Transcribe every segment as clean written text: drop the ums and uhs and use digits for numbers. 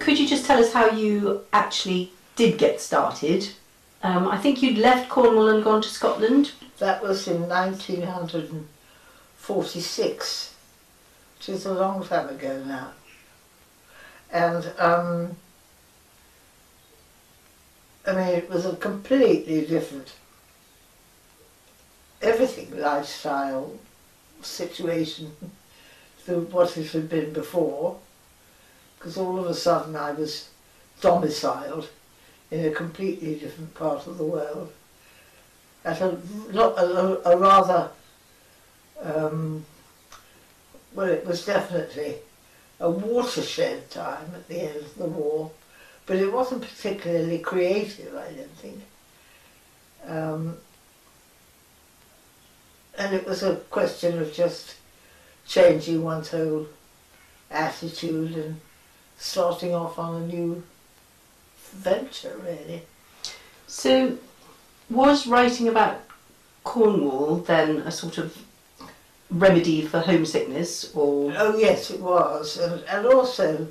could you just tell us how you actually did get started? I think you'd left Cornwall and gone to Scotland. That was in 1946, which is a long time ago now. And I mean, it was a completely different, everything, lifestyle, situation to what it had been before, because all of a sudden I was domiciled in a completely different part of the world at a rather, well, it was definitely a watershed time at the end of the war, but it wasn't particularly creative, I don't think. And it was a question of just changing one's whole attitude and starting off on a new venture, really. So, was writing about Cornwall then a sort of remedy for homesickness, or...? Oh yes, it was, and also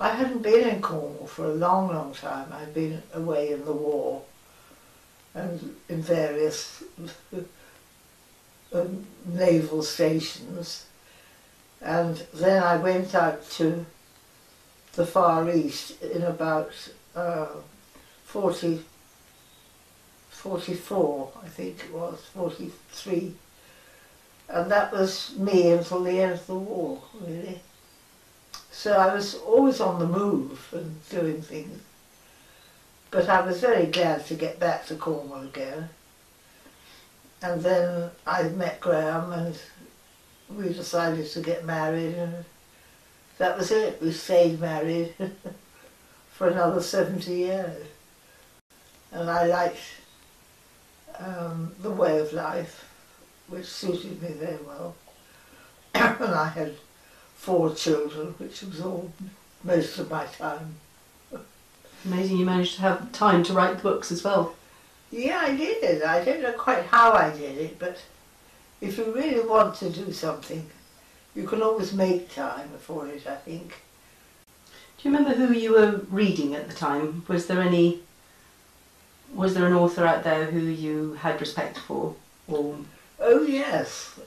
I hadn't been in Cornwall for a long, long time. I'd been away in the war and in various naval stations, and then I went out to the Far East in about 44, I think it was, 43. And that was me until the end of the war, really. So I was always on the move and doing things. But I was very glad to get back to Cornwall again. And then I met Graham and we decided to get married, and that was it. We stayed married for another 70 years. And I liked the way of life, which suited me very well. And I had 4 children, which was all most of my time. Amazing you managed to have time to write books as well. Yeah, I did. I don't know quite how I did it, but if you really want to do something, you can always make time for it, I think. Do you remember who you were reading at the time? Was there an author out there who you had respect for? Or... Oh yes,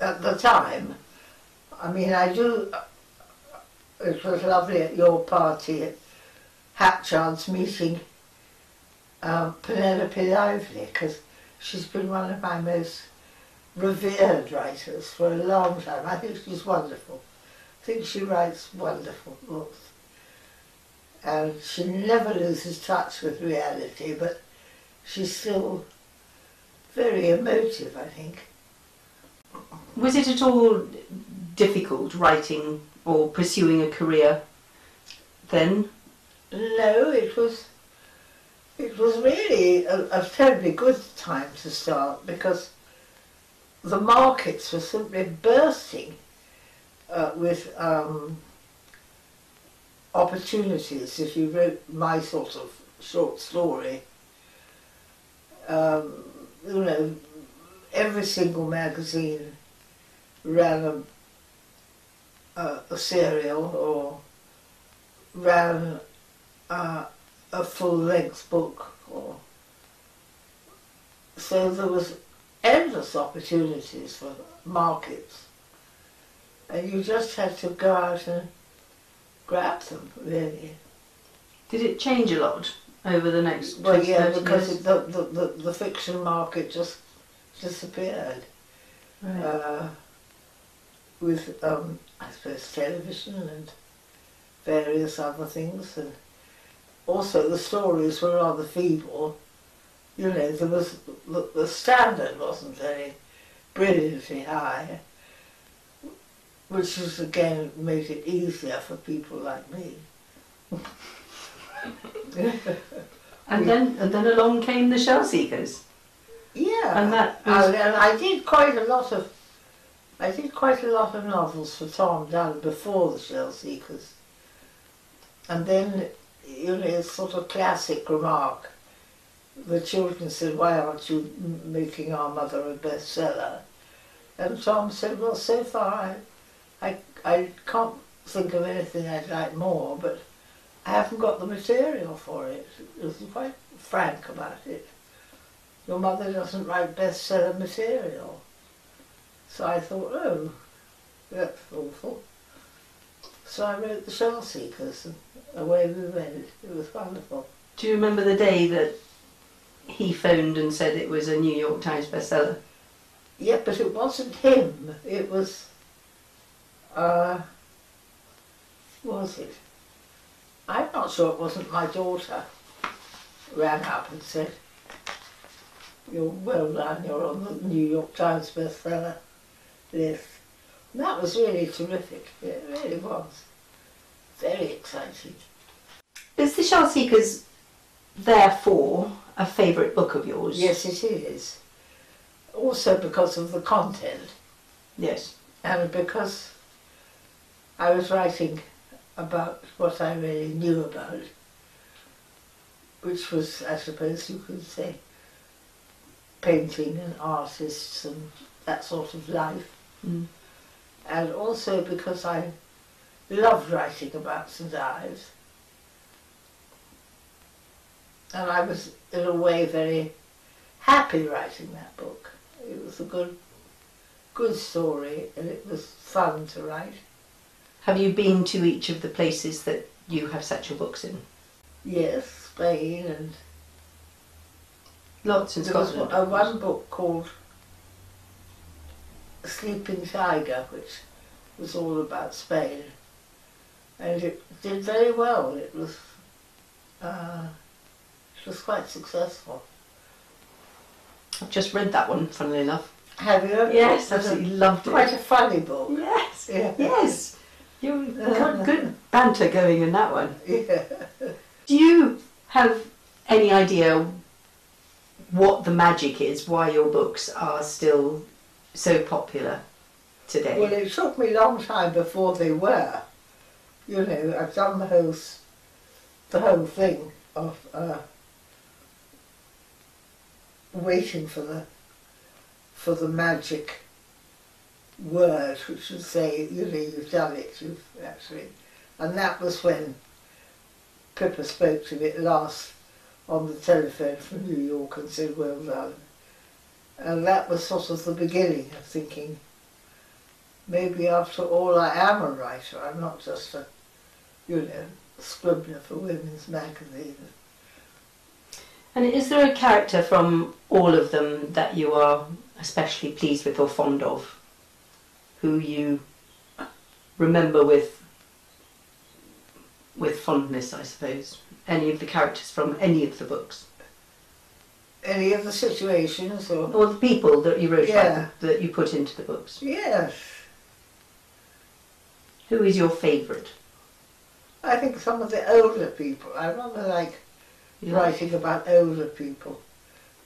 at the time. I mean, I do. It was lovely at your party at Hatchard's meeting Penelope Lively, because she's been one of my most revered writers for a long time. I think she's wonderful. I think she writes wonderful books. And she never loses touch with reality, but she's still very emotive, I think. Was it at all difficult writing or pursuing a career then? No, it was really a terribly good time to start, because the markets were simply bursting with opportunities if you wrote my sort of short story. You know, every single magazine ran a serial or ran a full-length book, or so there was endless opportunities for markets, and you just had to go out and grab them, really. Did it change a lot over the next 20, well, yeah, 30 because years? the fiction market just disappeared. Right. With, I suppose, television and various other things, and also the stories were rather feeble. You know, there was the standard wasn't very brilliantly high, which has again made it easier for people like me. And then along came the Shell Seekers. Yeah, and that was... and I did quite a lot of novels for Tom Dunn before the Shell Seekers, and then, you know, it's sort of classic remark. The children said, "Why aren't you making Our Mother a bestseller?" And Tom said, "Well, so far I can't think of anything I'd like more, but I haven't got the material for it. It was quite frank about it. Your mother doesn't write bestseller material. So I thought, oh, that's awful. So I wrote The Shell Seekers, and away we went. It was wonderful. Do you remember the day that he phoned and said it was a New York Times bestseller? Yeah, but it wasn't him. It was, was it? I'm not sure it wasn't my daughter. Ran up and said, "You're well done, you're on the New York Times bestseller list." And that was really terrific. It really was. Very exciting. Is The Shell Seekers therefore a favourite book of yours? Yes, it is. Also because of the content. Yes. And because I was writing about what I really knew about, which was, I suppose you could say, painting and artists and that sort of life. Mm. And also because I loved writing about St Ives. And I was, in a way, very happy writing that book. It was a good story, and it was fun to write. Have you been to each of the places that you have set your books in? Yes, Spain, and lots in there was Scotland. one book called Sleeping Tiger, which was all about Spain, and it did very well. It was quite successful. I've just read that one, funnily enough. Have you? Yes, absolutely loved it. Quite a funny book. Yes, Yeah. yes. You've got good banter going in that one. Yeah. Do you have any idea what the magic is, why your books are still so popular today? Well, it took me a long time before they were. You know, I've done the whole thing of waiting for the magic word, which would say, you know, you've done it, you've actually. And that was when Pippa spoke to me at last on the telephone from New York and said, "Well done." And that was sort of the beginning of thinking, maybe after all I am a writer, I'm not just a, you know, scribbler for women's magazines. And is there a character from all of them that you are especially pleased with or fond of, who you remember with fondness, I suppose? Any of the characters from any of the books? Any of the situations or the people that you wrote Yeah. about, that you put into the books? Yes. Who is your favourite? I think some of the older people. I rather like writing about older people.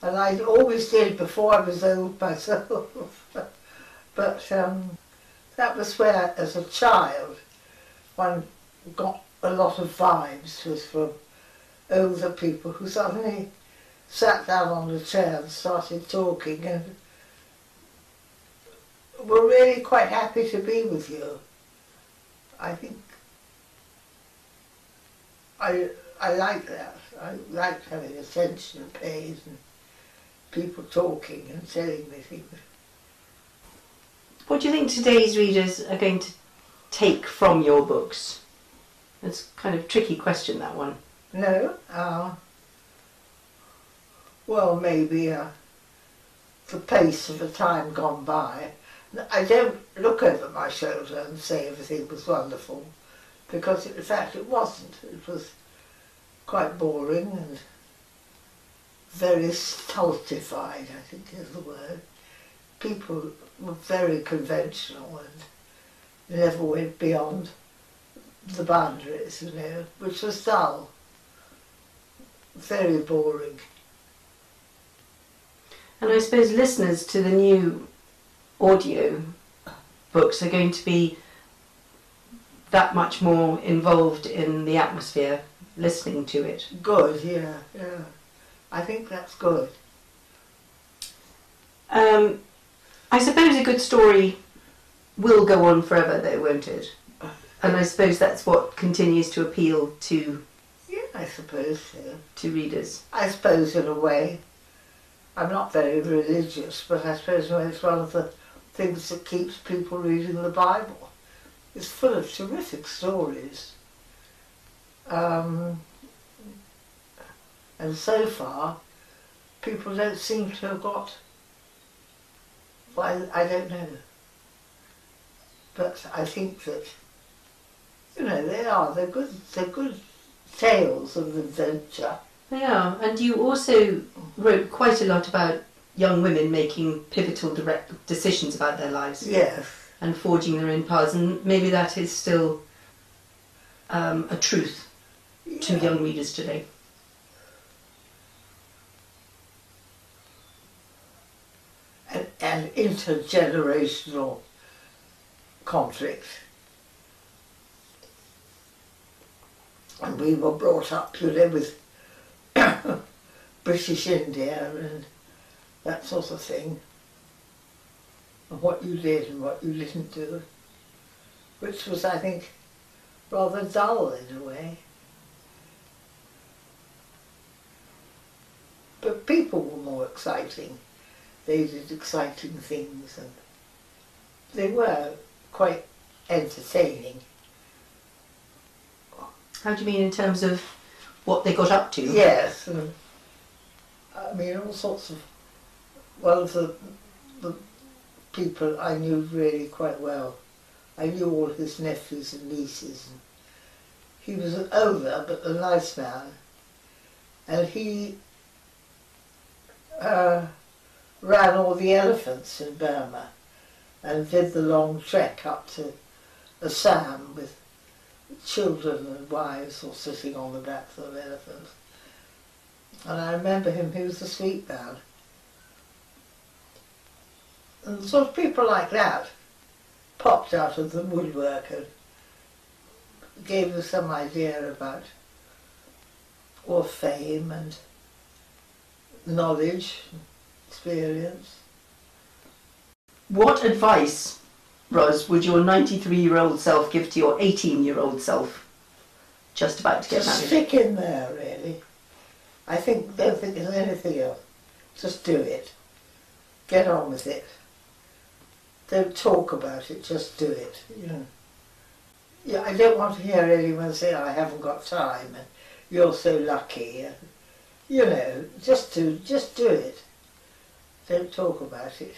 And I always did before I was old myself. But that was where, as a child, one got a lot of vibes, was from older people who suddenly sat down on the chair and started talking and were really quite happy to be with you. I think I like that. I like having attention paid and people talking and telling me things. What do you think today's readers are going to take from your books? It's kind of a tricky question, that one. No, well, maybe the pace of the time gone by. I don't look over my shoulder and say everything was wonderful, because in fact it wasn't. It was quite boring and very stultified, I think is the word. People were very conventional and never went beyond the boundaries, you know, which was dull, very boring. And I suppose listeners to the new audio books are going to be that much more involved in the atmosphere, listening to it. Good, yeah. I think that's good. I suppose a good story will go on forever though, won't it? And I suppose that's what continues to appeal to I suppose so. to readers. I suppose in a way, I'm not very religious, but I suppose in a way it's one of the things that keeps people reading the Bible. It's full of terrific stories. And so far, people don't seem to have got, well, I don't know. But I think that, you know, they're good tales of adventure. They are, and you also wrote quite a lot about young women making pivotal direct decisions about their lives. Yes. And forging their own paths, and maybe that is still a truth to young readers today. And intergenerational conflict. And we were brought up, you know, with British India and that sort of thing. And what you did and what you didn't do. Which was, I think, rather dull in a way. But people were more exciting. They did exciting things and they were quite entertaining. How do you mean in terms of what they got up to? Yes, and I mean all sorts of, one of the people I knew really quite well. I knew all his nephews and nieces. And he was an older but a nice man, and he ran all the elephants in Burma and did the long trek up to Assam with children and wives all sitting on the backs of elephants. And I remember him, he was a sweet man. And sort of people like that popped out of the woodwork and gave us some idea about or fame and knowledge, experience. What advice, Ros, would your 93-year-old self give to your 18-year-old self just about to get Just married? stick in there, really. Don't think there's anything else. Just do it. Get on with it. Don't talk about it, just do it, you know. Yeah, I don't want to hear anyone say, I haven't got time and you're so lucky. And, you know, just do it. Don't talk about it.